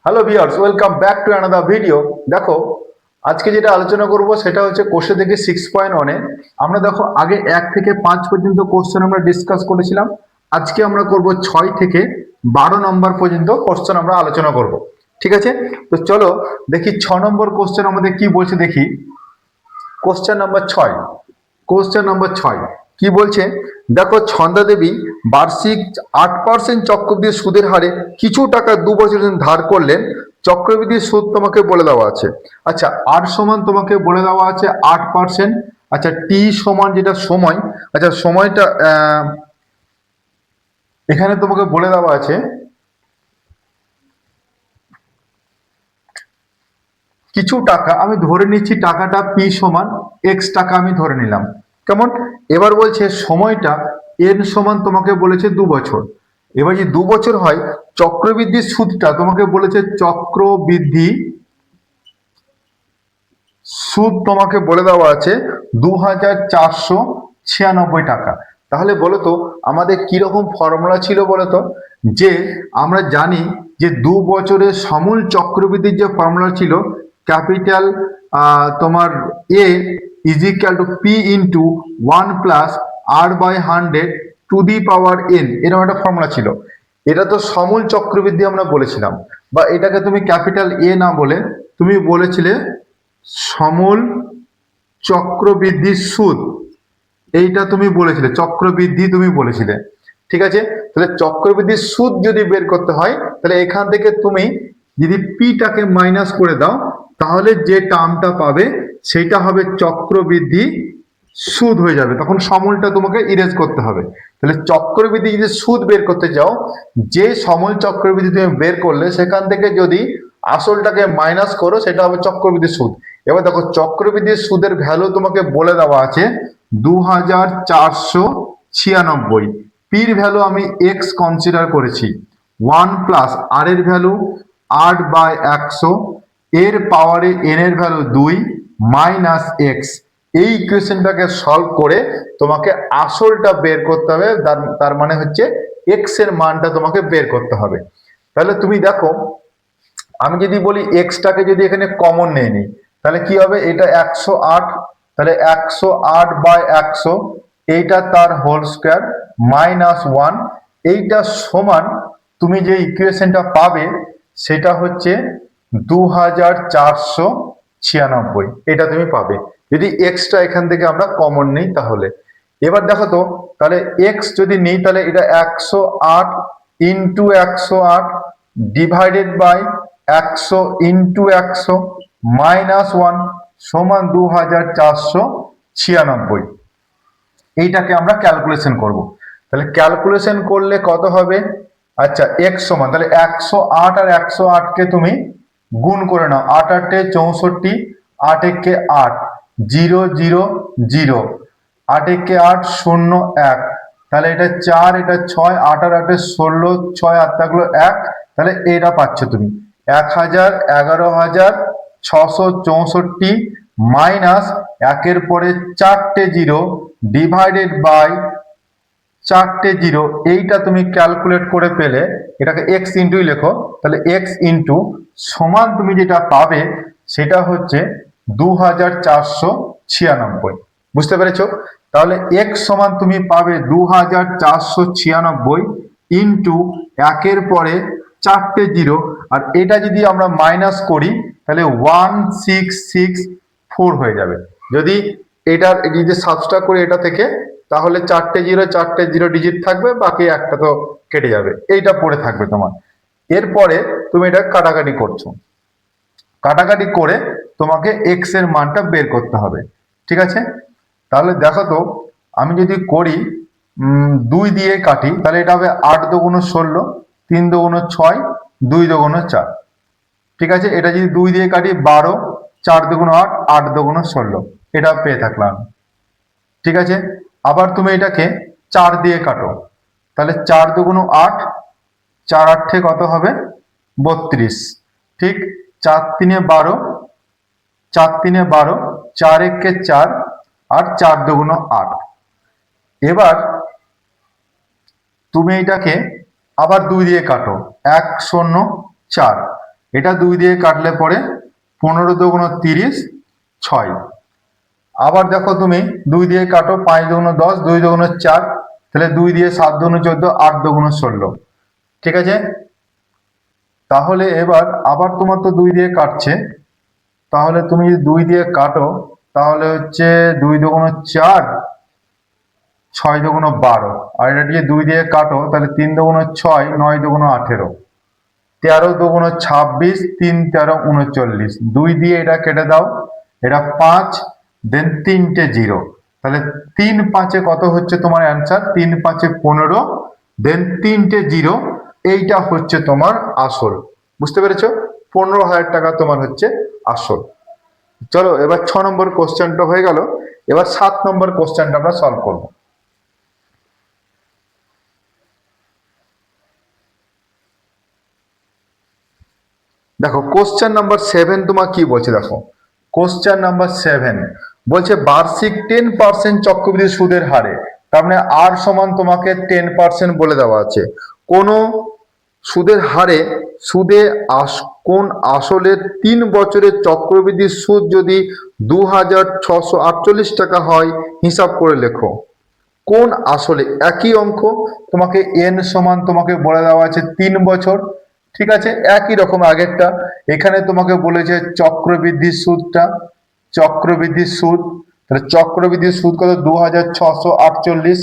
Hello viewers, welcome back to another video. দেখো, আজকে যেটা আলোচনা করব সেটা হচ্ছে কোশ্চেন থেকে 6.1 আমরা দেখো আগে 1 থেকে 5 পর্যন্ত কোশ্চেন আমরা ডিসকাস করেছিলাম। আজকে আমরা করব 6 থেকে 12 নম্বর পর্যন্ত কোশ্চেন আমরা আলোচনা করব। ঠিক আছে, তো চলো দেখি 6 নম্বর কোশ্চেন আমাদের কি বলছে দেখি। কোশ্চেন নাম্বার 6, কোশ্চেন নাম্বার 6 কি বলছে দেখো, ছন্দা দেবী বার্ষিক 8% চক্রবৃদ্ধি সুদের হারে কিছু টাকা 2 বছর ধার করলেন। চক্রবৃদ্ধির সুদ তোমাকে বলে দেওয়া আছে। আচ্ছা, আর সমান তোমাকে বলে দেওয়া আছে 8%। আচ্ছা, টি সমান যেটা সময়, আচ্ছা সময়টা এখানে তোমাকে বলে দেওয়া আছে কিছু টাকা, আমি ধরে নিচ্ছি টাকাটা পি সমান এক্স টাকা আমি ধরে নিলাম। কেমন? এবার বলছে সময়টা এন সমান তোমাকে বলেছে 2 বছর। এবার যদি 2 বছর হয়, চক্রবৃদ্ধির সুদটা তোমাকে বলেছে চক্রবৃদ্ধি সুদ তোমাকে বলে দেওয়া আছে 2496 টাকা। তাহলে বলো তো আমাদের কিরকম ফর্মুলা ছিল বলো তো, যে আমরা জানি যে 2 বছরের সমূল চক্রবৃদ্ধির যে ফর্মুলা ছিল ক্যাপিটাল তোমার A is equal to P into 1+r/100 এরকম একটা ফর্মুলা ছিল। এটা তো সমূল চক্রবৃদ্ধি আমরা বলেছিলাম, বা এটাকে তুমি ক্যাপিটাল এ না বলে তুমি বলেছিলে সমূল চক্রবৃদ্ধির সুদ, এইটা তুমি বলেছিলে চক্রবৃদ্ধি তুমি বলেছিলে। ঠিক আছে, তাহলে চক্রবৃদ্ধির সুদ যদি বের করতে হয়, তাহলে এখান থেকে তুমি যদি পিটাকে মাইনাস করে দাও, তাহলে যে টার্মটা পাবে সেটা হবে চক্রবৃদ্ধি সুদ হয়ে যাবে। তখন সমূলটা তোমাকে ইরেজ করতে হবে। তাহলে চক্রবৃদ্ধি যদি সুদ বের করতে চাও, যে সমূল চক্রবৃদ্ধি তুমি বের করলে সেখান থেকে যদি আসলটাকে মাইনাস করো, সেটা হবে চক্রবৃদ্ধি সুদ। এবার দেখো, চক্রবৃদ্ধি সুদের ভ্যালু তোমাকে বলে দেওয়া আছে 2496। পির ভ্যালু আমি এক্স কনসিডার করেছি, 1+r এর ভ্যালু 8/100, এর পাওয়ারে এন এর ভ্যালু 2 মাইনাস এক্স। এই ইকুয়েশনটাকে সলভ করে তোমাকে আসলটা বের করতে হবে, তার মানে হচ্ছে এক্স এর মানটা তোমাকে বের করতে হবে। তাহলে তুমি দেখো, আমি যদি বলি এক্সটাকে যদি এখানে কমন নিয়ে নিই, তাহলে কি হবে, এটা 108, তাহলে 108/100, এইটা তার হোল স্কোয়ার -1, এইটা সমান তুমি যে ইকুয়েশনটা পাবে সেটা হচ্ছে 2496, এটা তুমি পাবে যদি এক্সটা এখান থেকে আমরা কমন নিই। তাহলে এবার দেখো তো, তাহলে এক্স যদি নিই, তাহলে এটা 108 ইন্টু 108 ডিভাইডেড বাই 100 ইন্টু 100 -1 সমান 2496। এইটাকে আমরা ক্যালকুলেশন করব। তাহলে ক্যালকুলেশন করলে কত হবে? আচ্ছা, এক্স সমান, তাহলে 108 আর 108কে তুমি গুণ করে নাও। 8 8 64, 8 1 8, 0 0 0, 8 1 8 0 1, তাহলে এটা 4, এটা 6, 8 আর 8 16, 6 8 থাকলো 1, তাহলে এটা পাচ্ছ তুমি 111664 মাইনাস 1-এর পরে 4টে 0 ডিভাইডেড বাই 4টে 0, এইটা তুমি ক্যালকুলেট করে পেলে এটাকে এক্স ইন্টুই লেখো। তাহলে এক্স ইন্টু সমান তুমি যেটা পাবে সেটা হচ্ছে 2496। বুঝতে পেরেছো? তাহলে এক্স সমান তুমি পাবে 2496 ইন্টু 1-এর পরে 4টে 0, আর এটা যদি আমরা মাইনাস করি তাহলে 1664 হয়ে যাবে। যদি এটার যদি সাবস্ট্রাক্ট করি এটা থেকে, তাহলে 4টে 0 ডিজিট থাকবে, বাকি একটা তো কেটে যাবে, এইটা পড়ে থাকবে তোমার। এরপরে তুমি এটা কাটাকাটি করছো, কাটাকাটি করে তোমাকে এক্স এর মানটা বের করতে হবে। ঠিক আছে, তাহলে দেখো তো, আমি যদি করি 2 দিয়ে কাটি, তাহলে এটা হবে 8 দুগুণ 16, 3 দুগুণ 6, 2 দুগুণ 4। ঠিক আছে, এটা যদি 2 দিয়ে কাটি 12, 4 দুগুণ 8, 8 দুগুণ 16, এটা পেয়ে থাকলাম। ঠিক আছে, আবার তুমি এটাকে 4 দিয়ে কাটো, তাহলে 4 দুগুণ 8, 4 8 কত হবে? 32। ঠিক, 4 3 12, 4 3 12, 4 1 4, আর 4 দুগুণ 8। এবার তুমি এটাকে আবার 2 দিয়ে কাটো, 1 0 4, এটা 2 দিয়ে কাটলে পরে 15 দুগুণ 30, 6। আবার দেখো তুমি 2 দিয়ে কাটো, 5 দুগুণ 10, 2 দুগুণ 4, তাহলে 2 দিয়ে 7 দুগুণ 14, 8 দুগুণ 16। ঠিক আছে, তাহলে এবার আবার তোমার তো 2 দিয়ে কাটছে, তাহলে তুমি যদি 2 দিয়ে কাটো তাহলে হচ্ছে 2 দুগুণ 4, 6 দুগুণ 12, আর এটা দিয়ে 2 দিয়ে কাটো তাহলে 3 দুগুণ 6, 9 দুগুণ 18, 13 দুগুণ 26, 3 13 39। 2 দিয়ে এটা কেটে দাও, এটা 5, দেন 3টে 0, তাহলে 3 5 কত হচ্ছে তোমার অ্যান্সার? 3 5 15, দেন 3টে 0, এইটা হচ্ছে তোমার আসল। বুঝতে পেরেছো? 15,000 টাকা তোমার হচ্ছে আসল। চলো এবার 6 নম্বর কোশ্চেনটা হয়ে গেল, এবার 7 নম্বর কোশ্চেনটা আমরা সলভ করব। দেখো কোশ্চেন নাম্বার 7 তোমার কি বলছে, দেখো কোশ্চেন নাম্বার 7 বলছে বার্ষিক 10% চক্রবৃদ্ধি সুদের হারে, তার মানে আর সমান তোমাকে 10% বলে দেওয়া আছে। কোন সুদের হারে সুদে কোন আসলের 3 বছরের চক্রবৃদ্ধির সুদ যদি 2,648 টাকা হয় হিসাব করে লেখো। কোন আসলে একই অঙ্ক, তোমাকে n সমান তোমাকে বলে দেওয়া আছে 3 বছর। ঠিক আছে, একই রকম আগেরটা, এখানে তোমাকে বলেছে চক্রবৃদ্ধির সুদটা, চক্রবৃদ্ধির সুদ, তাহলে চক্রবৃদ্ধির সুদ কত? 2,648,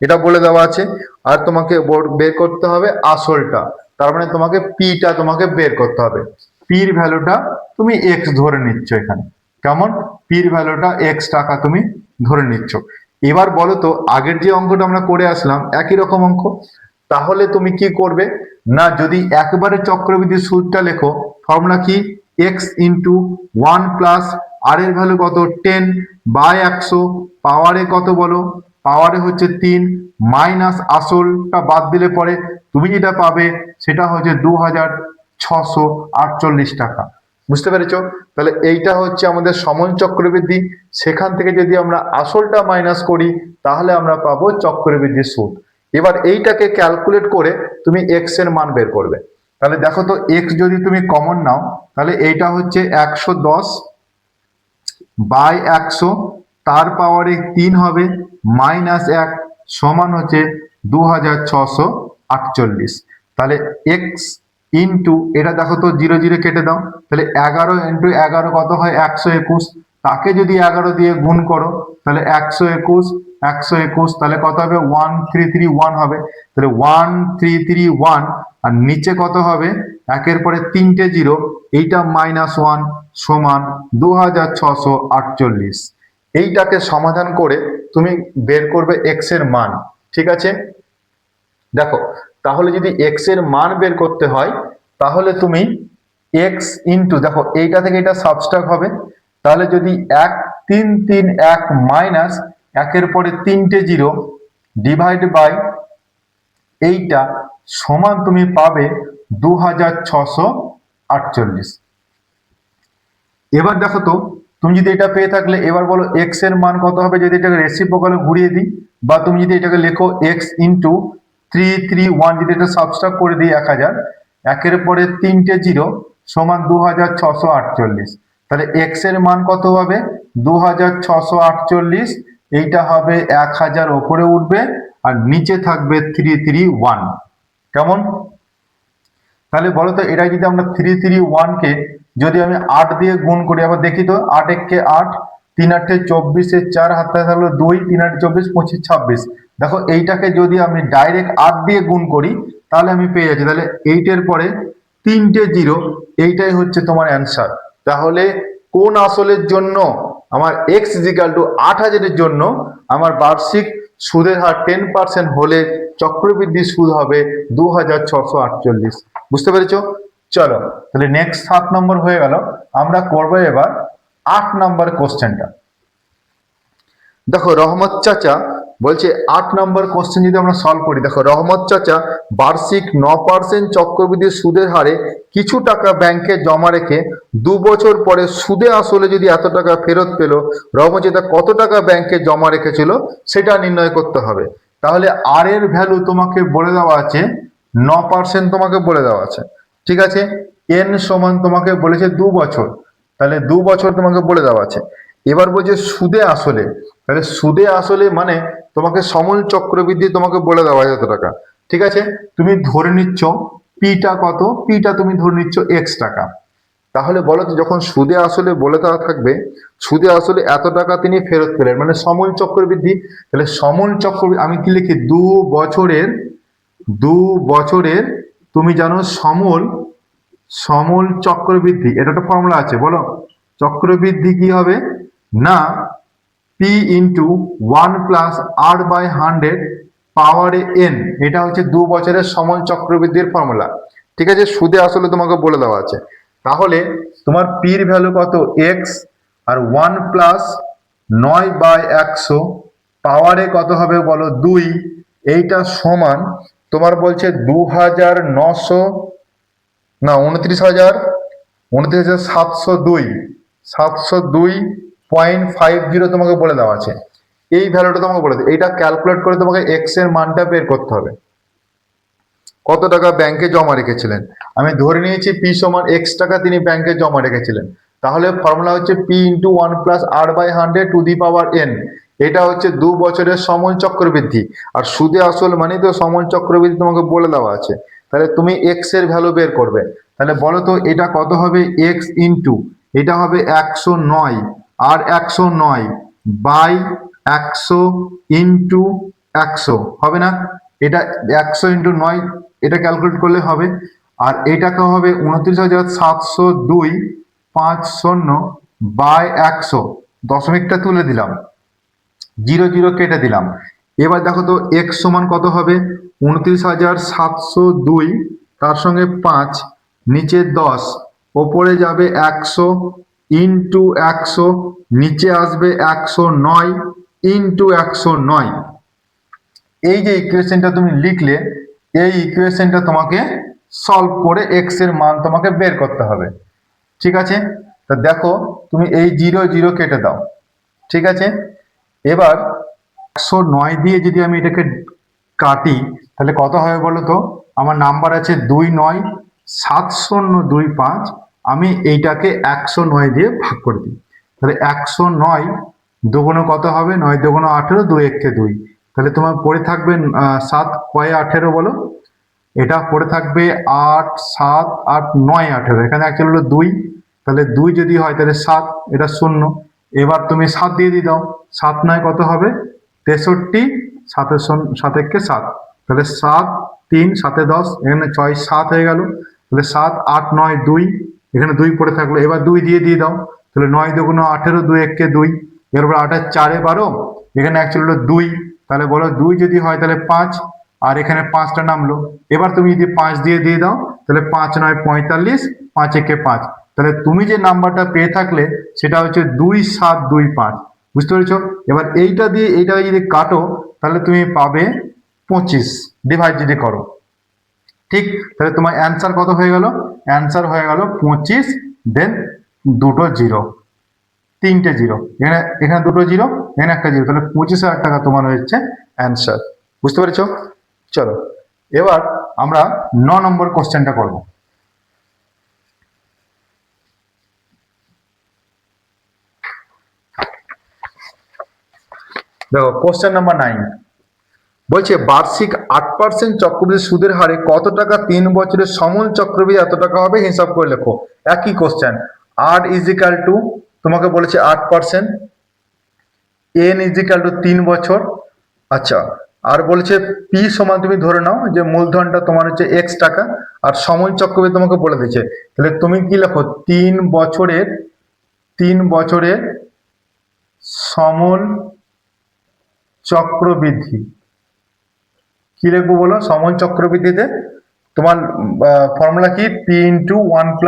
এটা বলে দেওয়া আছে। আর তোমাকে বের করতে হবে আসলটা, তার মানে তোমাকে পিটা তোমাকে বের করতে হবে। পির ভ্যালুটা তুমি এক্স ধরে নিচ্ছ এখানে, কেমন? পির ভ্যালুটা এক্স টাকা তুমি ধরে নিচ্ছ। এবার বলো তো আগের যে অঙ্কটা আমরা করে আসলাম একই রকম অঙ্ক, তাহলে তুমি কি করবে না, যদি একবারে চক্রবৃদ্ধি সুদটা লেখো, ফর্মুলা কি? এক্স ইন্টু 1 প্লাস আর এর ভ্যালু কত? 10 বাই 100, পাওয়ারে কত বলো? পাওয়ারে হচ্ছে 3, মাইনাস আসলটা বাদ দিলে পরে তুমি যেটা পাবে সেটা হচ্ছে 2,648 টাকা। বুঝতে পেরেছো? তাহলে এইটা হচ্ছে আমাদের সমন চক্রবৃদ্ধি, সেখান থেকে যদি আমরা আসলটা মাইনাস করি তাহলে আমরা পাবো চক্রবৃদ্ধি সুদ। এবার এইটাকে ক্যালকুলেট করে তুমি এক্স এর মান বের করবে। তাহলে দেখো তো এক্স যদি তুমি কমন নাও তাহলে এইটা হচ্ছে 110 বাই 100, তার পাওয়ারে 3 হবে, মাইনাস 1 সমান হচ্ছে 2,648। তাহলে এক্স ইন্টু এটা দেখো তো 0 0 কেটে দাও, তাহলে 11 ইন্টু 11 কত হয়? 121, তাকে যদি 11 দিয়ে গুণ করো তাহলে 121, 121, তাহলে কত হবে? 1331 হবে। তাহলে 1331, আর নিচে কত হবে? একের পরে 3টে 0, এইটা -1 সমান 2,648। এইটাকে সমাধান করে তুমি বের করবে এক্স এর মান। ঠিক আছে, দেখো তাহলে যদি এক্স এর মান বের করতে হয় তাহলে তুমি এক্স ইন্টু, দেখো এইটা থেকে এটা সাবস্ট্রাক্ট হবে, তাহলে যদি 1 3 3 1 মাইনাস একের পরে 3টে 0 ডিভাইড বাই এইটা সমান তুমি পাবে 2,648। এবার দেখো তো তুমি যদি এটা পেয়ে থাকলে এবার বলো এক্স এর মান কত হবে যদি এটাকে রেসিপ্রোকালে ঘুরিয়ে দিই, বা তুমি যদি এটাকে লেখো এক্স ইন্টু 331, যদি এটা সাবস্ট্রাক্ট করে দিই 1000, একের পরে 3টে 0 সমান 2,648। তাহলে এক্স এর মান কত হবে? 2,648, এইটা হবে 1000 ওপরে উঠবে আর নিচে থাকবে 331। কেমন? তাহলে বলো তো এটা যদি আমরা 331 কে যদি আমি 8 দিয়ে গুণ করি, আবার দেখি তো 8 1 8, 3 8 24, 4 হাতে থাকলো 2, 3 8 24 25 26। দেখো এইটাকে যদি আমি ডাইরেক্ট 8 দিয়ে গুণ করি তাহলে আমি পেয়ে যাচ্ছি, তাহলে 8 এর পরে 3টে 0, এইটাই হচ্ছে তোমার অ্যান্সার। তাহলে কোন আসলের জন্য আমার এক্স ইজিক্যাল টু 8,000 এর জন্য আমার বার্ষিক সুদের হার 10% হলে চক্রবৃদ্ধি সুদ হবে 2,648। বুঝতে পেরেছো? চলো তাহলে নেক্সট 7 নম্বর হয়ে গেল, আমরা করবো এবার 8 নম্বর কোশ্চেনটা। দেখো রহমত চাচা বলছে 8 নম্বর কোশ্চেন যদি আমরা সলভ করি, দেখো রহমত চাচা বার্ষিক 9% চক্রবৃদ্ধি সুদের হারে কিছু টাকা ব্যাংকে জমা রেখে 2 বছর পরে সুদে আসলে যদি এত টাকা ফেরত পেল, রহমত চাচা কত টাকা ব্যাংকে জমা রেখেছিল সেটা নির্ণয় করতে হবে। তাহলে আর এর ভ্যালু তোমাকে বলে দেওয়া আছে 9% তোমাকে বলে দেওয়া আছে। ঠিক আছে, এন সমান তোমাকে বলেছে 2 বছর, তাহলে 2 বছর তোমাকে বলে দেওয়া আছে। এবার বলছে সুদে আসলে, তাহলে সুদে আসলে মানে তোমাকে সমল চক্রবৃদ্ধি তোমাকে বলে দেওয়া আছে এত টাকা। ঠিক আছে, তুমি ধরে নিচ্ছ পিটা কত, পিটা তুমি ধরে নিচ্ছ এক্স টাকা। তাহলে বলো তো যখন সুদে আসলে বলে দেওয়া থাকবে সুদে আসলে এত টাকা তিনি ফেরত পেলেন মানে সমল চক্রবৃদ্ধি, তাহলে সমল চক্রবৃদ্ধি আমি কি লিখি 2 বছরের, 2 বছরের তুমি জানো সমল, সমল চক্রবৃদ্ধি, এটা একটা ফর্মুলা আছে বলো, চক্রবৃদ্ধি কি হবে না পি ইন্টু 1 + r/100 পাওয়ারে এন, এটা হচ্ছে 2 বছরের সমল চক্রবৃদ্ধির ফর্মুলা। ঠিক আছে, সুদে আসলে তোমাকে বলে দেওয়া আছে। তাহলে তোমার পির ভ্যালু কত এক্স, আর 1 + 9/100 পাওয়ারে কত হবে বলো 2, এইটা সমান তোমার বলছে 2900 না 29,702, 702.50 তোমাকে বলে দেওয়া আছে। এই ভ্যালুটা তোমাকে বলে দেয়, এইটা ক্যালকুলেট করে তোমাকে এক্স এর মানটা বের করতে হবে। কত টাকা ব্যাংকে জমা রেখেছিলেন, আমি ধরে নিয়েছি পি সমান এক্স টাকা তিনি ব্যাংকে জমা রেখেছিলেন, তাহলে ফর্মুলা হচ্ছে P into 1 + r/100 two the power N. এটা হচ্ছে 2 বছরের সমল চক্রবৃদ্ধি, আর সুদে আসল মানে তো সমল চক্রবৃদ্ধি তোমাকে বলে দেওয়া আছে। তাহলে তুমি এক্স এর ভ্যালু বের করবে, তাহলে বলো তো এটা কত হবে এক্স ইন্টু, এটা হবে 109, আর 109 বাই 100 ইন্টু 100 হবে না, এটা 100 ইন্টু 9 এটা ক্যালকুলেট করলে হবে, আর এটাকে হবে 29,702.50 বাই 100, দশমিকটা তুলে দিলাম, 0 0 কেটে দিলাম। এবার দেখো তো এক্স সমান কত হবে 29,702, তার সঙ্গে 5, নিচে 10, ওপরে যাবে 100 ইন্টু 100, নিচে আসবে 109 ইন্টু 109। এই যে ইকুয়েশনটা তুমি লিখলে, এই ইকুয়েশনটা তোমাকে সলভ করে এক্স এর মান তোমাকে বের করতে হবে। ঠিক আছে, তা দেখো তুমি এই 0 0 কেটে দাও। ঠিক আছে, এবার 109 দিয়ে যদি আমি এটাকে কাটি তাহলে কত হবে বলো তো, আমার নাম্বার আছে 297025, আমি এইটাকে 109 দিয়ে ভাগ করে দিই, তাহলে 109 দুগুণে কত হবে, 9 দুগুণে 18, 2 একে 2, তাহলে তোমার পড়ে থাকবে 7 কয়ে 18 বলো, এটা পড়ে থাকবে 8 7 8 9 18, এখানে অ্যাকচুয়ালি হলো 2, তাহলে 2 যদি হয় তাহলে 7, এটা 0, এবার তুমি 7 দিয়ে দাও, 7 9 কত হবে 63, 7 একে 7, তাহলে 7 3 7 10, এখানে 6 7 হয়ে গেল, তাহলে 7 8 9 2, এখানে 2 পড়ে থাকলো, এবার 2 দিয়ে দাও, তাহলে 9 দুগুণে 18, 2 একে 2, এরপর 8 আর 4 12, এখানে অ্যাকচুয়ালি হলো 2, তাহলে বলো 2 যদি হয় তাহলে 5, আর এখানে 5টা নামলো, এবার তুমি যদি 5 দিয়ে দাও তাহলে 5 9 45, 5 একে 5, তাহলে তুমি যে নাম্বারটা পেয়ে থাকলে সেটা হচ্ছে 2725, বুঝতে পেরেছো। এবার এইটা দিয়ে এইটা যদি কাটো তাহলে তুমি পাবে 25, ডিভাইড যদি করো, ঠিক, তাহলে তোমার অ্যান্সার কত হয়ে গেল, অ্যান্সার হয়ে গেল 25, দেন দুটো জিরো, 3টে জিরো, এখানে এখানে দুটো জিরো, এখানে একটা জিরো, তাহলে 25,000 টাকা তোমার হচ্ছে অ্যান্সার, বুঝতে পেরেছো। চলো এবার আমরা 9 নম্বর কোশ্চেনটা করব। দেখো কোশ্চেন নাম্বার 9 বলছে বার্ষিক 8% চক্রবৃদ্ধি সুদের হারে কত টাকা 3 বছরের সমল চক্রবৃদ্ধি এত টাকা হবে হিসাব করে লেখো। একই কোশ্চেন, আর ইজিক্যাল টু তোমাকে বলেছে 8%, এন ইজিক্যাল টু 3 বছর, আচ্ছা, আর বলেছে পি সমান তুমি ধরে নাও যে মূলধনটা তোমার হচ্ছে এক্স টাকা, আর সমল চক্রবৃদ্ধি তোমাকে বলে দিয়েছে, তাহলে তুমি কি লেখো 3 বছরের সমল চক্রবৃদ্ধি, কি লিখবো বলো, সমল চক্রবৃদ্ধিতে তোমার ফর্মুলা কি P into 1 +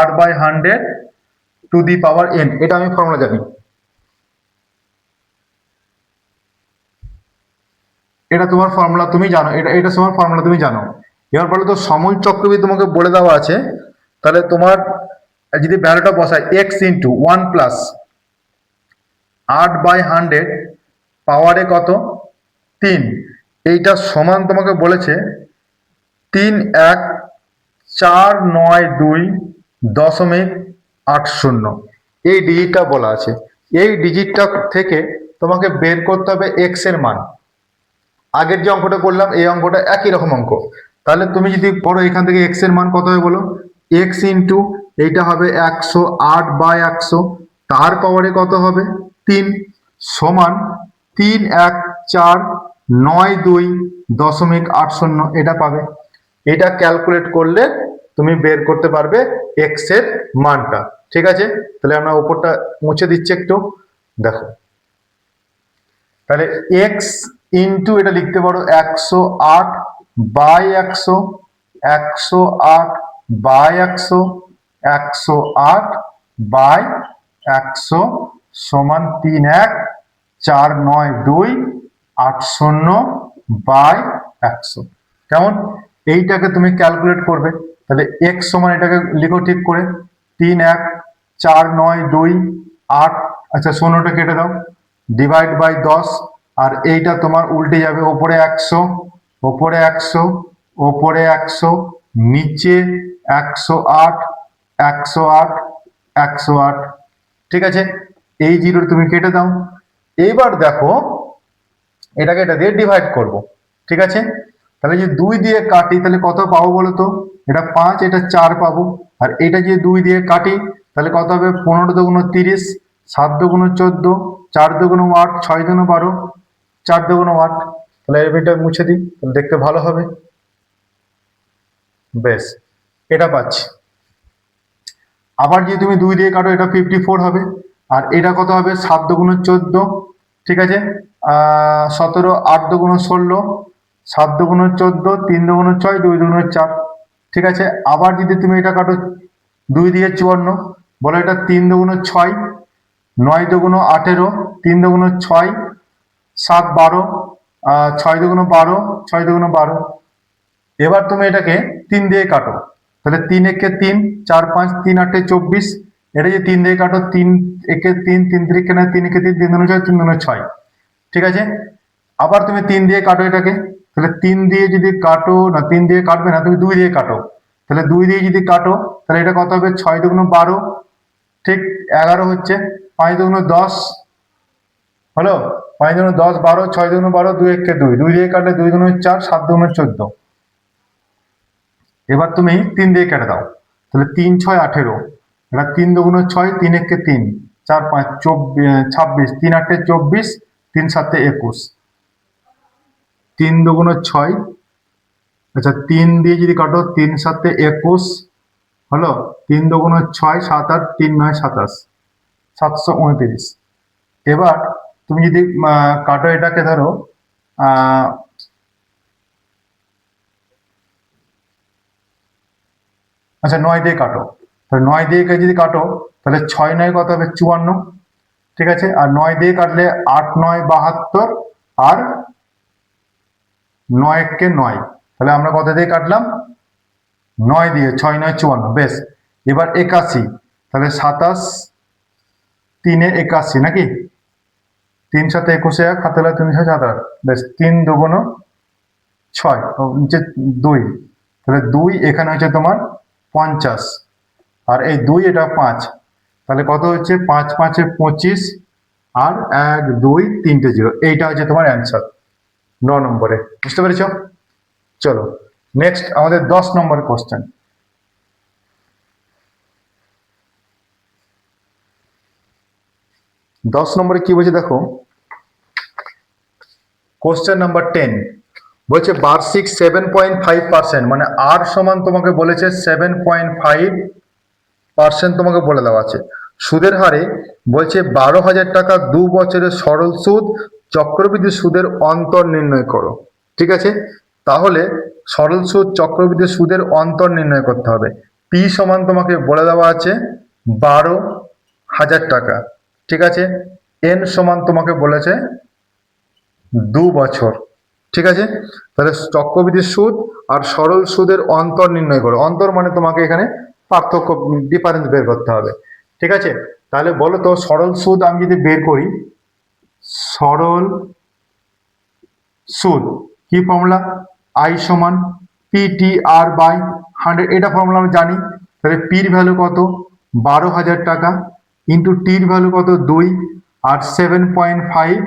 r/100 two the power N, এটা আমি ফর্মুলা জানি, এটা তোমার ফর্মুলা তুমি জানো, এটা তোমার ফর্মুলা তুমি জানো। এবার বলো তো সমল চক্রবৃদ্ধি তোমাকে বলে দেওয়া আছে, তাহলে তোমার যদি ভ্যালুটা বসায় এক্স ইন্টু 1 + 8/100 পাওয়ারে কত 3, এইটা সমান তোমাকে বলেছে 3 1 492.80 এই ডিজিটটা বলা আছে। এই ডিজিটটা থেকে তোমাকে বের করতে হবে এক্স এর মান। আগের যে অঙ্কটা করলাম এই অঙ্কটা একই রকম অঙ্ক। তাহলে তুমি যদি করো এখান থেকে এক্স এর মান কত হবে বলো, এক্স ইন্টু এইটা হবে 108/100, তার পাওয়ারে কত হবে 3, সমান 3149.80 এটা পাবে। এটা ক্যালকুলেট করলে তুমি বের করতে পারবে এক্স এর মানটা। ঠিক আছে, তাহলে আমরা উপরটা মুছে দিচ্ছি একটু, দেখো তাহলে এক্স ইন্টু এটা লিখতে পারো 108/100, 108/100, 108/100 সমান 3149.80/100। কেমন? এইটাকে তুমি ক্যালকুলেট করবে, তাহলে এক্স সমান এটাকে লিখো ঠিক করে 314928, আচ্ছা 16টা কেটে দাও, ডিভাইড বাই 10, আর এইটা তোমার উল্টে যাবে, ওপরে 100, ওপরে 100, ওপরে 100, নিচে 108, 108, 108। ঠিক আছে, এই জিরো তুমি কেটে দাও। এইবার দেখো এটাকে এটা দিয়ে ডিভাইড করব। ঠিক আছে, তাহলে যে 2 দিয়ে কাটি তাহলে কত পাবো বলো তো, এটা 5, এটা 4 পাবো। আর এটা যে 2 দিয়ে কাটি তাহলে কত হবে, 15 দুগুণ 30, 7 দুগুণ 14, 4 দুগুণ 8, 6 দুগুণ 12, 4 দুগুণ 8। তাহলে এটা মুছে দিই, তাহলে দেখতে ভালো হবে। বেশ, এটা পাচ্ছি। আবার যদি তুমি 2 দিয়ে কাটো এটা 54 হবে। আর এটা কত হবে, 7 দুগুণ 14, ঠিক আছে, 17, 8 দুগুণ 16, 7 দুগুণ 14, 3 দুগুণ 6, 2 দুগুণ 4। ঠিক আছে, আবার যদি তুমি এটা কাটো 2 দিয়ে 54, বলো এটা 3 দুগুণ 6, 9 দুগুণ 18, 3 দুগুণ 6, 7 12, 6 দুগুণ 12, 6 দুগুণ 12। এবার তুমি এটাকে 3 দিয়ে কাটো, তাহলে 3 একে 3, 4 5, 3 8 24। এটা যে 3 দিয়ে কাটো, 3 একে 3, 3 3 না, 3 একে 3, 3 দুগুণ 6, 3 দুগুণ 6। ঠিক আছে, আবার তুমি 3 দিয়ে কাটো এটাকে, তাহলে 3 দিয়ে যদি কাটো না, 3 দিয়ে কাটবে না, তুমি 2 দিয়ে কাটো, তাহলে 2 দিয়ে যদি কাটো তাহলে এটা কত হবে, 6 দুগুণ 12, ঠিক 11 হচ্ছে, 5 দুগুণ 10 হলো, 5 দুগুণ 10, 12, 6 দুগুণ 12, 2 একে 2, 2 দিয়ে কাটলে 2 দুগুণ 4, 7 দুগুণ 14। এবার তুমি 3 দিয়ে কেটে দাও, তাহলে 3 6 18, এটা 3 দুগুণ 6, 3 একে 3, 4 5 26, 3 8 24, 3 7 21, 3 দুগুণ 6, আচ্ছা 3 দিয়ে যদি কাটো 3 7 21 হলো, 3 দুগুণ 6, 7 8, 3 9 27, 729। এবার তুমি যদি কাটো এটাকে ধরো আচ্ছা 9 দিয়ে কাটো, তাহলে 9 দিয়ে যদি কাটো তাহলে 6 9 কত হবে, 54। ঠিক আছে, আর 9 দিয়ে কাটলে 8 9 72, আর 9 কে 9, তাহলে আমরা কত দিয়ে কাটলাম, 9 দিয়ে, 6 9 54। বেশ, এবার 81, তাহলে 27 3 এ 81 নাকি, 3 7 21, 1 হাতে 3 6 7 8। বেশ, 3 দুগুণ 6, নিচে 2, তাহলে 2 এখানে হচ্ছে তোমার 50, আর এই 2 এটা 5, তাহলে কত হচ্ছে, 5 5 এ 25, আর 1 2 3টে 0। এইটা হচ্ছে তোমার অ্যান্সার 9 নম্বরে। বুঝতে পেরেছ? চলো নেক্সট আমাদের 10 নম্বর কোশ্চেন। 10 নম্বরে কি বলছে দেখো, কোশ্চেন নাম্বার 10 বলছে বার্ষিক 7.5%, মানে আর সমান তোমাকে বলেছে 7.5% তোমাকে বলে দেওয়া আছে। সুদের হারে বলছে 12,000 টাকা 2 বছরের সরল সুদ, চক্রবৃদ্ধি সুদের অন্তর নির্ণয় করো। ঠিক আছে, তাহলে সরল সুদ চক্রবৃদ্ধি সুদের অন্তর নির্ণয় করতে হবে। পি সমান তোমাকে বলে দেওয়া আছে 12,000 টাকা। ঠিক আছে, এন সমান তোমাকে বলেছে 2 বছর। ঠিক আছে, তাহলে চক্রবৃদ্ধি সুদ আর সরল সুদের অন্তর নির্ণয় করো। অন্তর মানে তোমাকে এখানে পার্থক্য, ডিফারেন্স বের করতে হবে। ঠিক আছে, তাহলে বলো তো সরল সুদ আমি যদি বের করি, সরল সুদ কি ফর্মুলা, আই সমান পিটি আর বাই 100, এটা ফর্মুলা আমরা জানি। তাহলে পির ভ্যালু কত, 12,000 টাকা, ইন্টু টির ভ্যালু কত 2, আর 7.5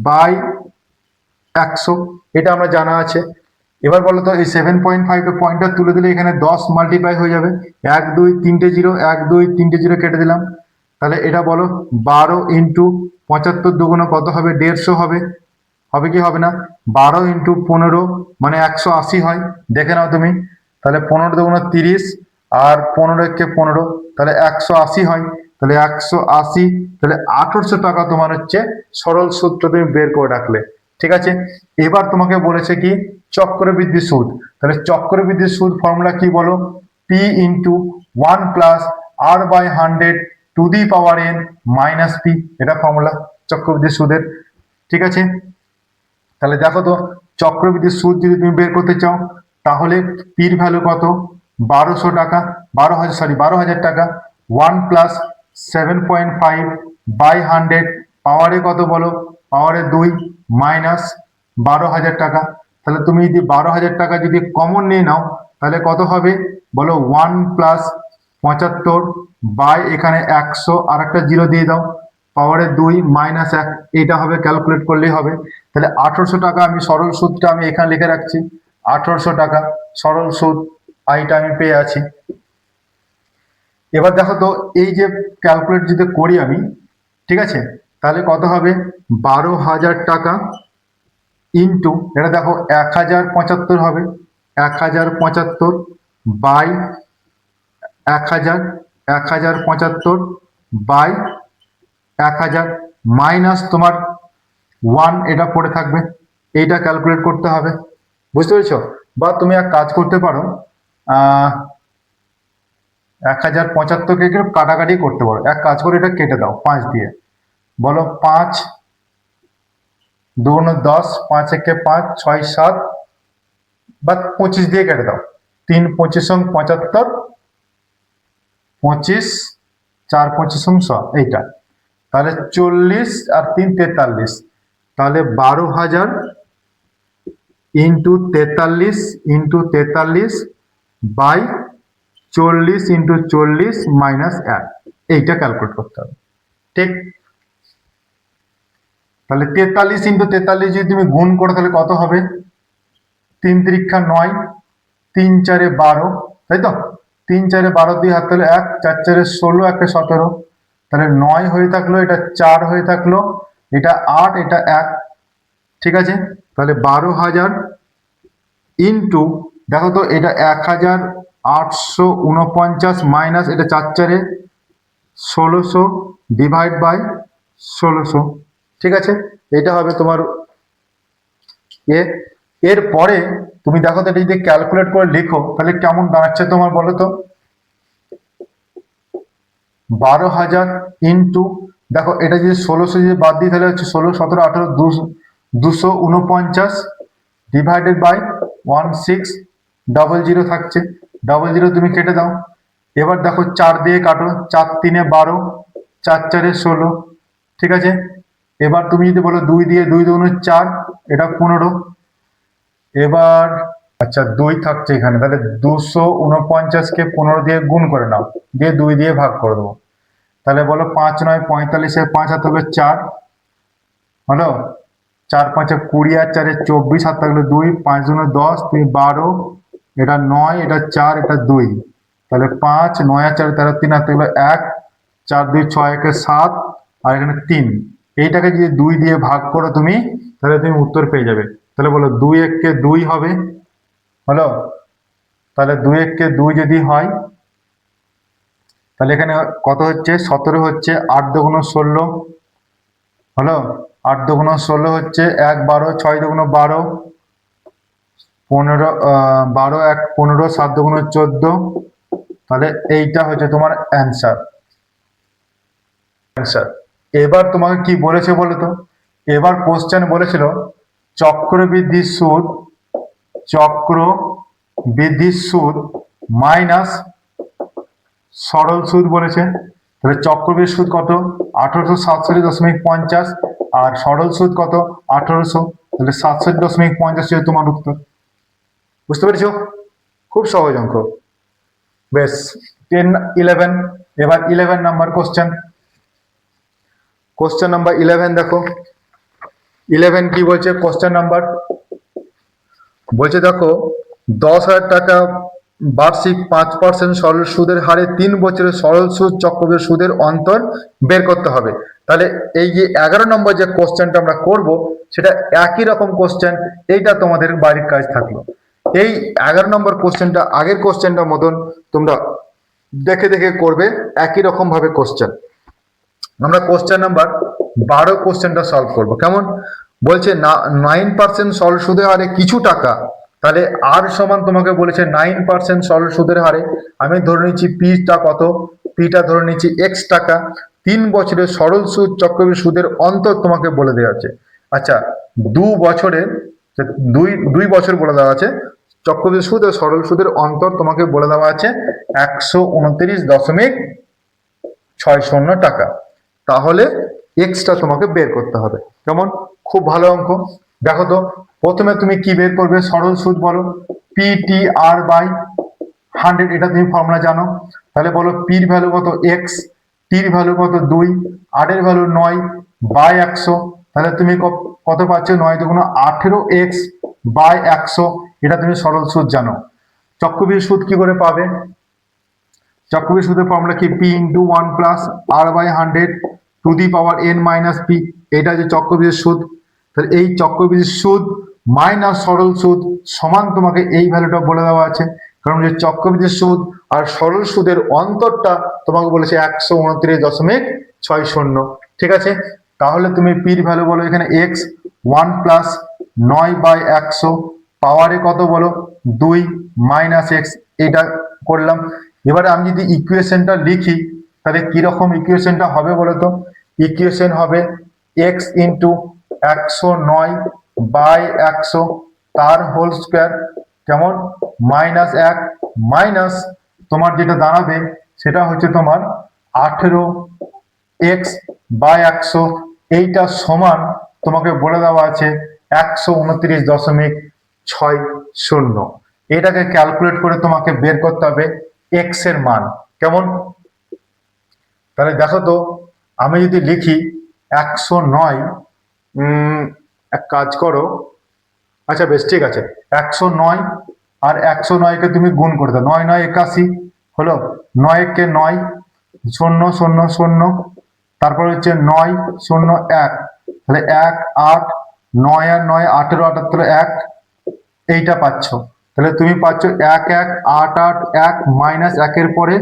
বাই 100, এটা আমরা জানা আছে। এবার বলো তো এই 7.5 পয়েন্টটা তুলে দিলে এখানে 10 মাল্টিপ্লাই হয়ে যাবে, 1 2 3টে জিরো, 1 2 3টে জিরো কেটে দিলাম। তাহলে এটা বলো 12 ইন্টু 75 দুগুণ কত হবে, 150 হবে, হবে কি হবে না? 12 ইন্টু 15 মানে 180 হয়, দেখে নাও তুমি। তাহলে 15 দুগুণ 30, আর 15 একে 15, তাহলে 180 হয়। তাহলে 180, তাহলে 1800 টাকা তোমার হচ্ছে সরল সুদটা তুমি বের করে রাখলে। ঠিক আছে, এবার তোমাকে বলেছে কি চক্রবৃদ্ধি সুদ। তাহলে চক্রবৃদ্ধি সুদ ফর্মুলা কি বলো, P into 1 plus R by 100 to the power n minus P, এটা ফর্মুলা চক্রবৃদ্ধি সুদের। ঠিক আছে, তাহলে দেখো তো চক্রবৃদ্ধি সুদ যদি তুমি বের করতে চাও তাহলে পির ভ্যালু কত, 1200 টাকা, 12,000 টাকা, 1 প্লাস 7.5 বাই 100 পাওয়ারে কত বলো, পাওয়ারে 2 মাইনাস 12,000 টাকা। তাহলে তুমি যদি 12,000 টাকা যদি কমন নিয়ে নাও তাহলে কত হবে বলো, 1 প্লাস 75 বাই এখানে 100 আর একটা জিরো দিয়ে দাও, পাওয়ারে 2 মাইনাস 1, এটা হবে, ক্যালকুলেট করলেই হবে। তাহলে 1800 টাকা আমি সরল সুদটা আমি এখানে লিখে রাখছি, 1800 টাকা সরল সুদ, আইটা আমি পেয়ে আছি। এবার দেখো তো এই যে ক্যালকুলেট যদি করি আমি, ঠিক আছে, তাহলে কত হবে, 12,000 টাকা ইন্টু এটা দেখো 1075 হবে, 1075 বাই 1000, 1075 বাই 1000 মাইনাস তোমার 1, এটা পড়ে থাকবে, এইটা ক্যালকুলেট করতে হবে। বুঝতে পেরেছো? বা তুমি এক কাজ করতে পারো, 1075কে একটু কাটাকাটি করতে পারো, এক কাজ করে এটা কেটে দাও 5 দিয়ে, বলো 5 2 10, 5 একে 5, 6 7 বা 25 দিয়ে কেটে দাও, 3 25 75, 25 4 25 100, এইটা। তাহলে 40 আর 3 43, তাহলে 12,000 ইন্টু 43 বাই 40 ইন্টু 40 মাইনাস 1, এইটা ক্যালকুলেট করতে হবে। ঠিক, তাহলে 43 ইন্টু 43 যদি তুমি গুণ করো তাহলে কত হবে, 3 3 9, 3 4 12, তাই তো, 3 4 12 দিয়ে হাত তাহলে 1 4 4 16, 1 17, তাহলে 9 হয়ে থাকলো, এটা 4 হয়ে থাকলো, এটা 8, এটা 1। ঠিক আছে, তাহলে 12,000 ইন্টু দেখো তো এটা 1849 মাইনাস এটা 4 4 1600 ডিভাইড বাই 1600। ঠিক আছে, এটা হবে তোমার এ। এরপরে তুমি দেখো তো এটা যদি ক্যালকুলেট করে লিখো তাহলে কেমন দাঁড়াচ্ছে তোমার বলো তো, 12,000 ইন্টু দেখো এটা যদি 1600 যদি বাদ দিই তাহলে হচ্ছে 16 17 18 249 ডিভাইডেড বাই 1600 থাকছে, 00 তুমি কেটে দাও। এবার দেখো 4 দিয়ে কাটো, 4 3 12, 4 4 16। ঠিক আছে, এবার তুমি যদি বলো 2 দিয়ে, 2 2 4, এটা 15। এবার আচ্ছা 2 থাকছে এখানে, তাহলে 249কে 15 দিয়ে গুণ করে নাও, দিয়ে 2 দিয়ে ভাগ করে দেবো। তাহলে বলো 5 9 45, 5 হাতে হবে 4, হলো 4 5 20, আর 4 24, হাত থাকলে 2, 5 2 10, 3 12, এটা 9, এটা 4, এটা 2, তাহলে 5 9 আর 4 13, 3 হাত থাকলে 1, 4 2 6 1 7, আর এখানে 3, এইটাকে যদি 2 দিয়ে ভাগ করো তুমি তাহলে তুমি উত্তর পেয়ে যাবে। তাহলে বলো 2 1 কে 2 হবে, হলো, তাহলে 2 1 কে 2 যদি হয় তাহলে এখানে কত হচ্ছে, 17 হচ্ছে, 8 2 16, হলো, 8 2 16 হচ্ছে, 1 12, 6 2 12, 15 12 1 15, 7 2 14, তাহলে এইটা হচ্ছে তোমার অ্যান্সার। এবার তোমাকে কি বলেছে বলো তো, এবার কোশ্চেন বলেছিল চক্রবৃদ্ধি সুদ, চক্রবৃদ্ধি সুদ মাইনাস সরল সুদ বলেছে। তাহলে চক্রবৃদ্ধি সুদ কত, 1867.50, আর সরল সুদ কত 1800, তাহলে 67.50 তোমার উত্তর। বুঝতে পেরেছো? খুব সহজ অঙ্ক। বেশ, 10 11, এবার 11 নাম্বার কোশ্চেন। কোশ্চেন নাম্বার 11 দেখো, 11 কি বলছে কোশ্চেন নাম্বার, বলছে দেখো 10,000 টাকা বার্ষিক 5% সরল সুদের হারে 3 বছরের সরল সুদ চক্রবৃদ্ধি সুদের অন্তর বের করতে হবে। তাহলে এই যে 11 নম্বর যে কোশ্চেনটা আমরা করব সেটা একই রকম কোশ্চেন, এইটা তোমাদের বাড়ির কাজ থাকলো। এই 11 নম্বর কোশ্চেনটা আগের কোশ্চেনটার মতন তোমরা দেখে দেখে করবে, একই রকম ভাবে কোশ্চেন। আমরা কোশ্চেন নাম্বার 12 কোশ্চেনটা সলভ করব। কেমন বলছে, 9% সরল সুদের হারে কিছু টাকা, তাহলে আর সমান তোমাকে বলেছে 9% সরল সুদের হারে, আমি ধরে নিচ্ছি পিটা কত, পিটা ধরে নিচ্ছি এক্স টাকা, 3 বছরের সরল সুদ চক্রবৃদ্ধি সুদের অন্তর তোমাকে বলে দেওয়া আছে। আচ্ছা, 2 বছরের, দুই বছর বলে দেওয়া আছে, চক্রবৃদ্ধি সুদ ও সরল সুদের অন্তর তোমাকে বলে দেওয়া আছে 129.60 টাকা। তাহলে এক্সটা তোমাকে বের করতে হবে। কেমন, খুব ভালো অঙ্ক। দেখো তো, প্রথমে তুমি কি বের করবে, সরল সুদ বলো, PTR বাই 100, এটা তুমি ফর্মুলা জানো। তাহলে বলো পির ভ্যালু কত এক্স, টির ভ্যালু কত 2, আর এর ভ্যালু 9 বাই 100। তাহলে তুমি কত পাচ্ছ, 9 দুগুণ 18x বাই 100, এটা তুমি সরল সুদ জানো। চক্রবৃদ্ধি সুদ কি করে পাবে, চক্রবৃদ্ধি সুদের ফর্মুলা কি, P into 1 plus R by 100 to the power n minus P, এটা যে চক্রবৃদ্ধি সুদ। তাহলে এই চক্রবৃদ্ধি সুদ মাইনাস সরল সুদ সমান তোমাকে এই ভ্যালুটা বলে দেওয়া আছে, কারণ যে চক্রবৃদ্ধি সুদ আর সরল সুদের অন্তরটা তোমাকে বলেছে 129.60। ঠিক আছে, তাহলে তুমি পির ভ্যালু বলো এখানে এক্স, 1 প্লাস 9 বাই 100, পাওয়ারে কত বলো 2 মাইনাস এক্স, এটা করলাম। এবারে আমি যদি ইকুয়েশনটা লিখি তাহলে কিরকম ইকুয়েশনটা হবে বলতো, ইকুয়েশন হবে এক্স ইন্টু 109 বাই 100 তার হোল স্কোয়ার, কেমন, মাইনাস 1 মাইনাস তোমার যেটা দাঁড়াবে সেটা হচ্ছে তোমার 18x বাই 100, এইটা সমান তোমাকে বলে দেওয়া আছে 129.60। এটাকে ক্যালকুলেট করে তোমাকে বের করতে হবে এক্স এর মান। কেমন, তাহলে দেখো তো, আমি যদি লিখি 109, এক কাজ করো, আচ্ছা বেশ ঠিক আছে, 109 আর 109কে তুমি গুণ করে দাও, 9 9 81 হলো, 9 কে 9, 0 0 0, তারপর হচ্ছে 9 0 1, তাহলে 1 8, 9 আর 9 18 78 1, এইটা পাচ্ছ। তাহলে তুমি পাচ্ছ 1 1 8 8 1 মাইনাস 1 পরে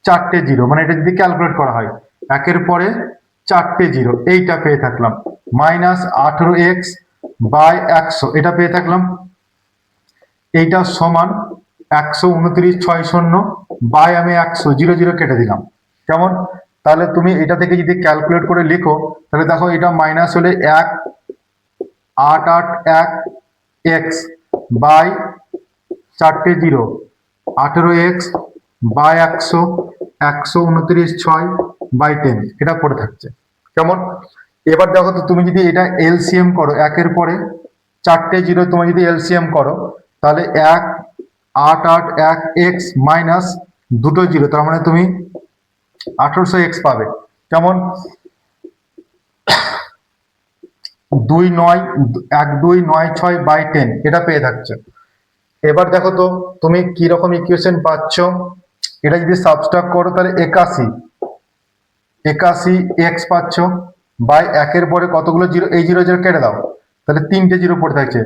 4টে জিরো, মানে এটা যদি ক্যালকুলেট করা হয় 1 পরে 4টে জিরো, এইটা পেয়ে থাকলাম, মাইনাস 18x বাই 100, এটা পেয়ে থাকলাম। এইটা সমান 129.60 বাই আমি 100, 0 0 কেটে দিলাম। কেমন, তাহলে তুমি এটা থেকে যদি ক্যালকুলেট করে লিখো তাহলে দেখো এটা মাইনাস হলে 1 8 8 1 এক্স বাই 4টে জিরো, 18x বাই 100, 129.6 বাই 10, এটা পড়ে থাকছে। কেমন, এবার দেখো তো, তুমি যদি এটা এলসিএম করো, 1 পরে 4টে জিরো তুমি যদি এলসিএম করো তাহলে 1 8 8 1 এক্স মাইনাস দুটো জিরো, তার মানে তুমি 1800x পাবে। কেমন, 2 9 1 2 9 6 বাই 10, এটা পেয়ে থাকছে। এবার দেখো তো তুমি কি রকম ইকুয়েশন পাচ্ছ, এটা যদি সাবস্ট্রাক্ট করো তাহলে 81 এক্স পাচ্ছ বাই 1 পরে কতগুলো জিরো, এই 0 0 কেটে দাও, তাহলে 3টে জিরো পড়ে থাকছে,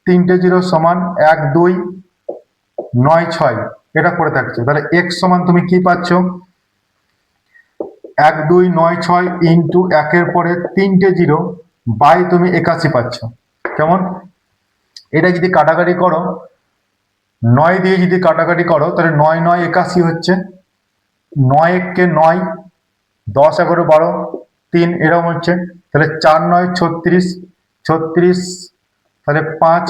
3টে জিরো সমান 1 2 9 6, এটা পড়ে থাকছে। তাহলে এক্স সমান তুমি কি পাচ্ছ, 1 2 9 6 ইন্টু 1 পরে 3টে জিরো বাই তুমি 81 পাচ্ছ। কেমন, এটা যদি কাটাকাটি করো, 9 দিয়ে যদি কাটাকাটি করো তাহলে 9 9 81 হচ্ছে, 9 1 কে 9, 10 11 12 3, এরকম হচ্ছে। তাহলে 4 9 36, 36 তাহলে 5,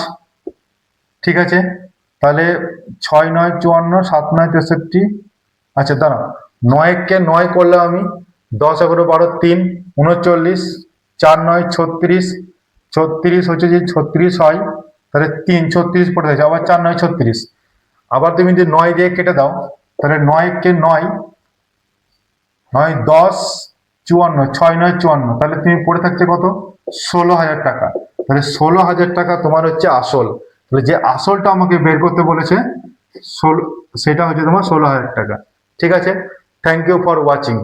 ঠিক আছে। তাহলে 6 9 54, 7 9 63, আচ্ছা দাঁড়াও, 9 কে 9 করলাম আমি, 10 11 12 3 39, 4 9 36, 36 হচ্ছে যে 36 হয়, তাহলে 3 36 পড়ে যাচ্ছে, আবার 4 9 36, আবার তুমি যদি 9 দিয়ে কেটে দাও, তাহলে 9 কে 9, 9 10 54, 6 9 54, তাহলে তুমি পড়ে থাকছে কত? 16,000 টাকা। তাহলে 16,000 টাকা তোমার হচ্ছে আসল। তাহলে যে আসলটা আমাকে বের করতে বলেছে 16, সেটা হচ্ছে তোমার 16,000 টাকা। ঠিক আছে, থ্যাংক ইউ ফর ওয়াচিং।